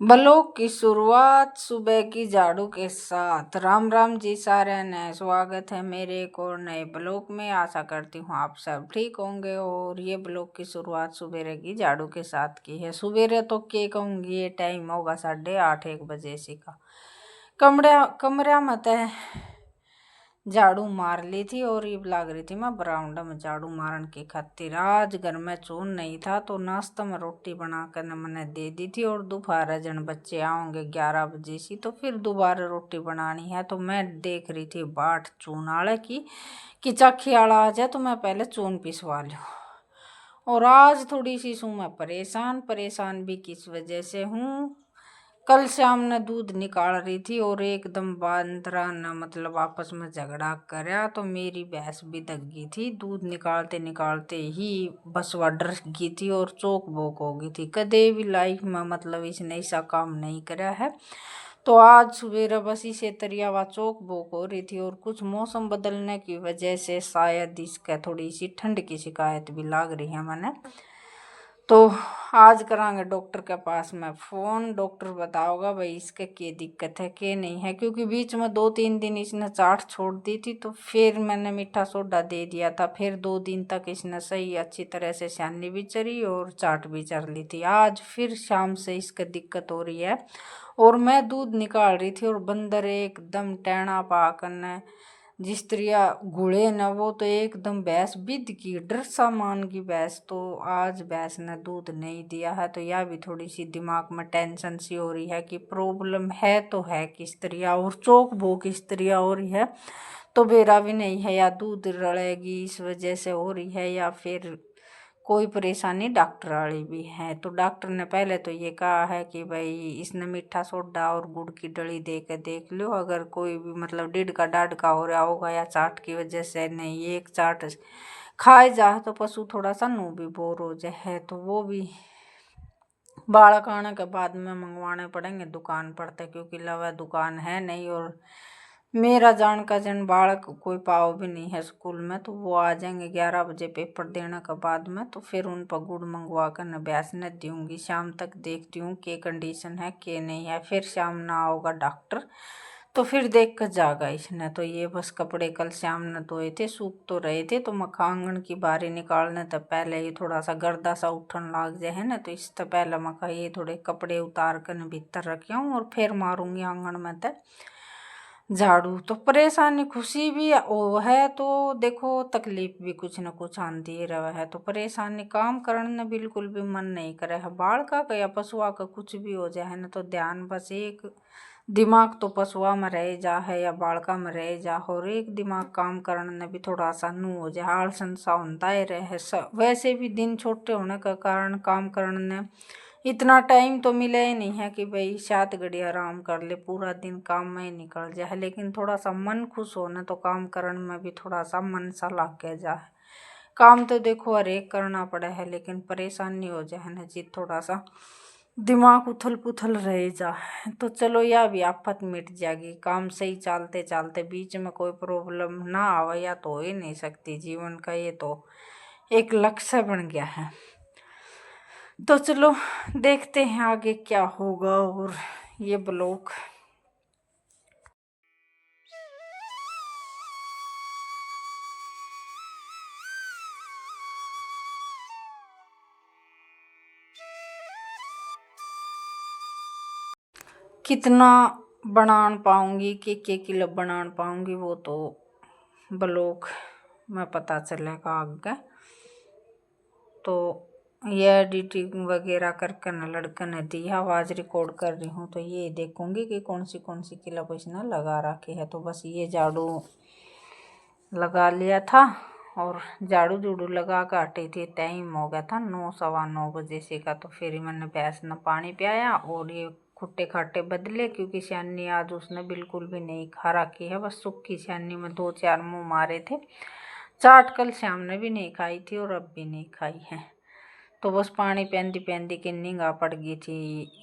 Blog की शुरुआत सुबह की झाड़ू के साथ। राम राम जी सारे ने, स्वागत है मेरे एक और नए ब्लॉग में। आशा करती हूँ आप सब ठीक होंगे। और ये ब्लॉग की शुरुआत सवेरे की झाड़ू के साथ की है। सवेरे तो क्या कहूँगी, ये टाइम होगा 8:30 1 बजे से का। कमरा मत है झाड़ू मार ली थी और ये लाग रही थी मैं बरामदा में झाड़ू मारन की खातिर। आज घर में चून नहीं था तो नाश्ता में रोटी बना कर मैंने दे दी थी। और दोपहर जन बच्चे आओगे 11 बजे से, तो फिर दोबारा रोटी बनानी है। तो मैं देख रही थी बाट चून आले की कि चाखी आला आ जाए तो मैं पहले चून पिसवा लूँ। और आज थोड़ी सी सू मैं परेशान भी किस वजह से हूँ। कल शाम ने दूध निकाल रही थी और एकदम बांदरा न मतलब आपस में झगड़ा करया, तो मेरी भैंस भी दग गई थी। दूध निकालते निकालते ही बसवा डर गई थी और चौक बोक हो गई थी। कदे भी लाइफ में मतलब इसने ऐसा काम नहीं करा है। तो आज सवेरे बस इसे तरियावा चौक बोक हो रही थी। और कुछ मौसम बदलने की वजह से शायद इसका थोड़ी सी ठंड की शिकायत भी लाग रही है मैंने। तो आज करांगे डॉक्टर के पास में फ़ोन। डॉक्टर बताओगा भाई इसके क्या दिक्कत है क्या नहीं है, क्योंकि बीच में 2-3 दिन इसने चाट छोड़ दी थी। तो फिर मैंने मीठा सोडा दे दिया था। फिर 2 दिन तक इसने सही अच्छी तरह से छानी भी चरी और चाट भी चर ली थी। आज फिर शाम से इसका दिक्कत हो रही है। और मैं दूध निकाल रही थी और बंदर एकदम टैना पा करने जिस तरह घुड़े न, वो तो एकदम भैंस बिद की डर सा मान की भैंस। तो आज भैंस ने दूध नहीं दिया है। तो यह भी थोड़ी सी दिमाग में टेंशन सी हो रही है कि प्रॉब्लम है तो है किस तरह, और चौक भो किस तरह हो रही है। तो बेरा भी नहीं है, या दूध रड़ेगी इस वजह से हो रही है, या फिर कोई परेशानी डॉक्टर वाली भी है। तो डॉक्टर ने पहले तो ये कहा है कि भाई इसने मीठा सोडा और गुड़ की डली दे के देख लो। अगर कोई भी मतलब डेढ़ का डाढ़ का हो रहा होगा या चाट की वजह से नहीं, एक चाट खाए जा तो पशु थोड़ा सा नू भी बोर हो जाए। तो वो भी बालक आने के बाद में मंगवाने पड़ेंगे दुकान पर तक, क्योंकि लवा दुकान है नहीं। और मेरा जान का जन बालक कोई पाव भी नहीं है स्कूल में। तो वो आ जाएंगे 11 बजे पेपर देने के बाद में। तो फिर उन पर गुड़ मंगवा कर न ब्यास न दूँगी। शाम तक देखती हूँ के कंडीशन है के नहीं है। फिर शाम ना आओगा डॉक्टर तो फिर देख कर जागा इसने। तो ये बस कपड़े कल शाम ने धोए थे, सूख तो रहे थे। तो मक्खा आंगन की बारी निकालने तो पहले ये थोड़ा सा गर्दा सा उठन लाग जाए है ना, तो इस तो पहले मक्खा ये थोड़े कपड़े उतार कर भीतर रखे हूँ और फिर मारूंगी आंगन में तो झाड़ू। तो परेशानी खुशी भी वो है तो देखो, तकलीफ भी कुछ न कुछ आती रहे है। तो परेशानी काम करने बिल्कुल भी मन नहीं करे है। बाल का या पशुआ का कुछ भी हो जाए ना, तो ध्यान बस एक दिमाग तो पशुआ में रह जा है या बालका में रह जा, और एक दिमाग काम करने भी थोड़ा सा नू हो जाए। आलसन सा होता ही रहे। वैसे भी दिन छोटे होने का कारण काम करने इतना टाइम तो मिला ही नहीं है कि भाई 7 घड़ी आराम कर ले, पूरा दिन काम में ही निकल जाए। लेकिन थोड़ा सा मन खुश होना तो काम करने में भी थोड़ा सा मन सा लग के जाए। काम तो देखो हर एक करना पड़ा है, लेकिन परेशानी हो जाए ना जी, थोड़ा सा दिमाग उथल पुथल रह जा। तो चलो यह भी आफत मिट जाएगी। काम सही चलते चलते बीच में कोई प्रॉब्लम ना आवे या तो हो ही नहीं सकती। जीवन का ये तो एक लक्ष्य बन गया है। तो चलो देखते हैं आगे क्या होगा। और ये ब्लॉग कितना बनान पाऊंगी कि किलो बनान पाऊंगी, वो तो ब्लॉग में पता चलेगा आगे। तो ये एडिटिंग वगैरह करके न लड़के ने दी है, आवाज़ रिकॉर्ड कर रही हूँ। तो ये देखूंगी कि कौन सी क्लिप इसने लगा रखी है। तो बस ये झाड़ू लगा लिया था और झाड़ू झूड़ू लगा कर हटी थी। टाइम हो गया था 9 सवा 9 बजे से का। तो फिर मैंने भैंस ने पानी पियाया और ये खुट्टे खाटे बदले, क्योंकि छानी आज उसने बिल्कुल भी नहीं खा रखी है। बस सूखी छानी में 2-4 मुँह मारे थे। चाट कल शाम ने भी नहीं खाई थी और अब भी नहीं खाई है। तो बस पानी पहनती पहनती की निगाह पड़ गई थी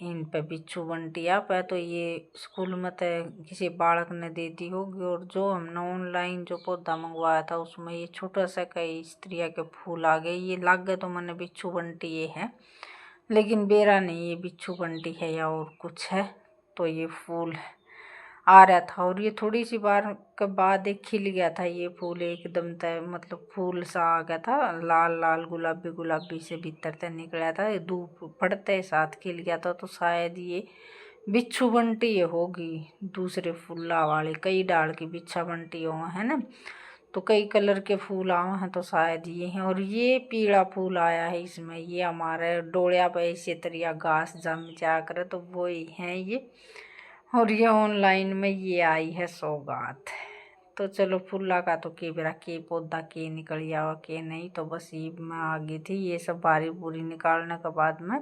इन पे बिच्छू बंटिया पे। तो ये स्कूल में तो किसी बालक ने दे दी होगी। और जो हमने ऑनलाइन जो पौधा मंगवाया था उसमें ये छोटा सा कई इस तरह के फूल आ गए। ये लग गए तो मैंने बिच्छू बंटी ये है। लेकिन बेरा नहीं, ये बिच्छू बंटी है या और कुछ है। तो ये फूल आ रहा था और ये थोड़ी सी बार के बाद एक खिल गया था ये फूल, एकदम तय मतलब फूल सा आ गया था, लाल लाल गुलाबी गुलाबी से भीतर तक निकला था। ये धूप पड़ते साथ खिल गया था, तो शायद ये बिच्छू बंटी ये होगी। दूसरे फूला वाले कई डाल की बिच्छा बंटी हो है ना, तो कई कलर के फूल आए हैं, तो शायद ये हैं। और ये पीला फूल आया है इसमें, ये हमारे डोलिया पे इसी तरह घास जम जा कर, तो वो ही है ये। और ये ऑनलाइन में ये आई है सौगात। तो चलो फुल्ला का तो के बेरा के पौधा के निकल जावा के नहीं, तो बस ये मैं आ गई थी ये सब बारी बुरी निकालने के बाद में।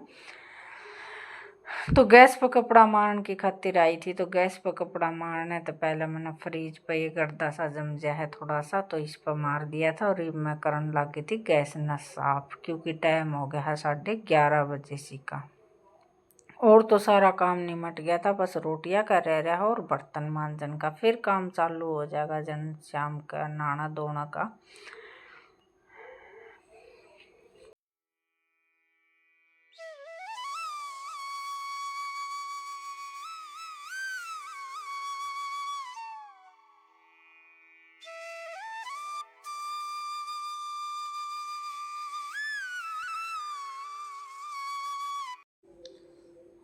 तो गैस पर कपड़ा मारने की खातिर आई थी, तो गैस पर कपड़ा मारने तो पहले मैंने फ्रिज पे ये गर्दा सा जम गया है थोड़ा सा, तो इस पर मार दिया था। और ये मैं करने लगी थी गैस न साफ, क्योंकि टाइम हो गया है 11:30 बजे सी का। और तो सारा काम निमट गया था, बस रोटियां का रह रहा है और बर्तन मांजन का, फिर काम चालू हो जाएगा जन शाम का नहाना धोना का।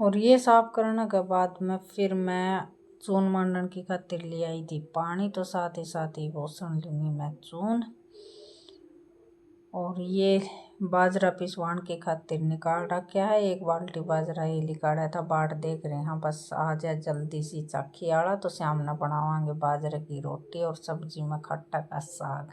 और ये साफ करने के बाद में फिर मैं चून मांडन की खातिर ले आई थी पानी, तो साथ ही बोसन लूँगी मैं चून। और ये बाजरा पिसवान के खातिर निकाल रखा है, एक बाल्टी बाजरा ये निकाला था, बाट देख रहे हैं बस आ जाए जल्दी सी चाखी आला, तो शाम ने बनावांगे बाजरे की रोटी और सब्जी में खट्टा का साग।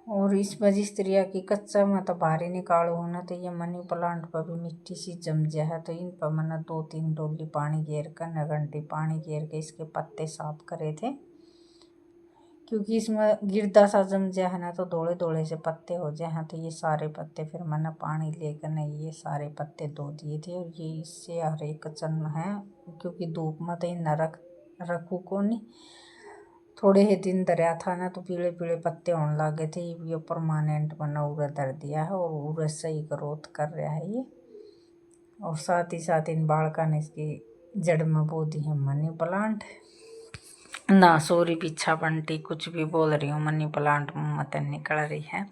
और इस वजह से की कच्चा में तो भारी निकालो ना, तो ये मनी प्लांट पर भी मिट्टी सी जम जा है, तो इन पर मैंने 2-3 डोली पानी घेर कर न घंटी पानी घेर के इसके पत्ते साफ करे थे, क्योंकि इसमें गिरदा सा जम जा है ना, तो धोले धोले से पत्ते हो जाए हैं। तो ये सारे पत्ते फिर मैंने पानी लेकर न ये सारे पत्ते धो दिए थे। और ये इससे हर एक चन है, क्योंकि धूप में तो इन रखू को नहीं, थोड़े ही दिन दरिया था ना, तो पीले पीले पत्ते होने लगे थे। ये परमानेंट बना उरे दर दिया है और उरे सही ग्रोथ कर रहा है ये। और साथ ही साथ इन बालका ने इसकी जड़ में बो दी है मनी प्लांट ना, सॉरी बिच्छा बंटी कुछ भी बोल रही हूँ, मनी प्लांट मत निकल रही है।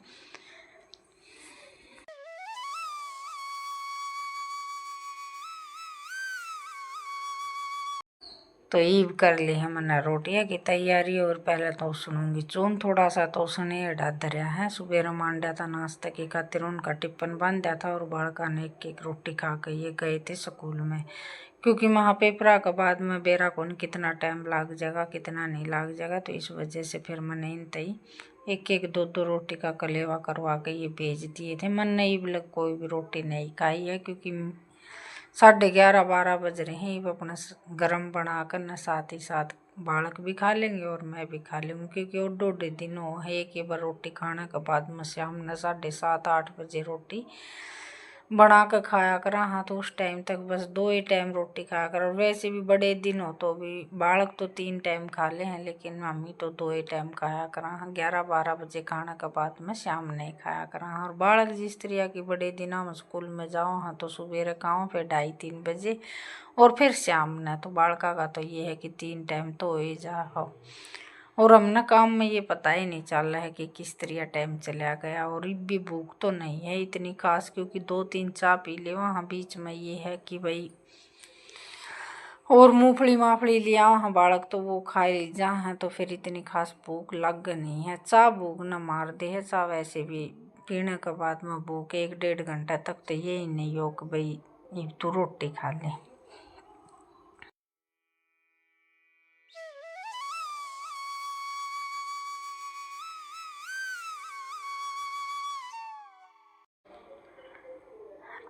तो ईब कर ली है मैंने रोटियां की तैयारी। और पहले तो सुनूंगी चून थोड़ा सा, तो उसने अड़ा धरिया है, सुबह मांडा था नाश्ते की खातिर, उनका टिप्पन बांध दिया था। और बालका ने एक एक रोटी खा के ये गए थे स्कूल में, क्योंकि वहाँ पेपरा के बाद में बेरा कौन कितना टाइम लग जाएगा कितना नहीं लग जाएगा, तो इस वजह से फिर मैंने इन तई एक एक दो दो रोटी का कलेवा करवा के ये भेज दिए थे। मन ने ईब लग कोई भी रोटी नहीं खाई है, क्योंकि 11:30-12 बज रहे हैं। अपना गरम बना कर न साथ ही साथ बालक भी खा लेंगे और मैं भी खा लूँगी, क्योंकि और 2 दिन हो है एक ही बार रोटी खाने के बाद में शाम ने 7:30-8 बजे रोटी बना कर खाया करा। हाँ, तो उस टाइम तक बस 2 ही टाइम रोटी खाया कर। और वैसे भी बड़े दिन हो तो भी बालक तो 3 टाइम खा ले हैं, लेकिन मम्मी तो 2 ही टाइम खाया करा। हाँ, 11-12 बजे खाने के बाद में शाम नहीं खाया करा। और बालक जिस तरह की बड़े दिनों में स्कूल में जाओ, हाँ तो सुबह खाओ, फिर 2:30-3 बजे और फिर शाम ने। तो बालका का तो ये है कि 3 टाइम तो हो ही जा हो। और हमने काम में ये पता ही नहीं चल रहा है कि किस तरह टाइम चला गया। और भी भूख तो नहीं है इतनी खास, क्योंकि 2-3 चाय पी ले वहाँ बीच में। ये है कि भाई और मूंगफली माफड़ी लिया वहाँ बालक, तो वो खाए जा हैं, तो फिर इतनी खास भूख लग नहीं है। चाय भूख न मार दे है, चाय वैसे भी पीने के बाद में भूख 1-1.5 घंटा तक तो यही नहीं हो कि भाई तू रोटी खा ले।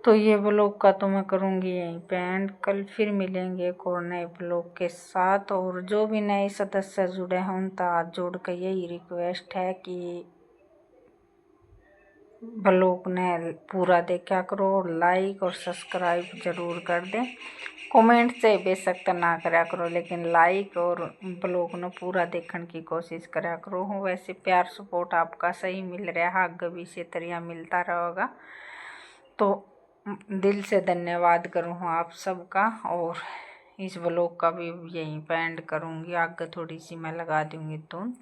तो ये ब्लॉग का तो मैं करूँगी यहीं पे एंड। कल फिर मिलेंगे एक और नए ब्लॉग के साथ। और जो भी नए सदस्य जुड़े हैं उन तक हाथ जोड़ कर यही रिक्वेस्ट है कि ब्लॉग ने पूरा देखा करो, लाइक और सब्सक्राइब जरूर कर दें। कमेंट से बेशक ना करा करो, लेकिन लाइक और ब्लॉग ने पूरा देखने की कोशिश करा करो। वैसे प्यार सपोर्ट आपका सही मिल रहा है, आगे भी इसी तरह मिलता रहेगा। तो दिल से धन्यवाद करूँ आप सबका। और इस ब्लॉग का भी यहीं पे एंड करूँगी, आगे थोड़ी सी मैं लगा दूँगी धुन,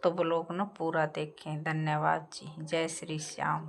तो ब्लॉग ना पूरा देखें। धन्यवाद जी, जय श्री श्याम।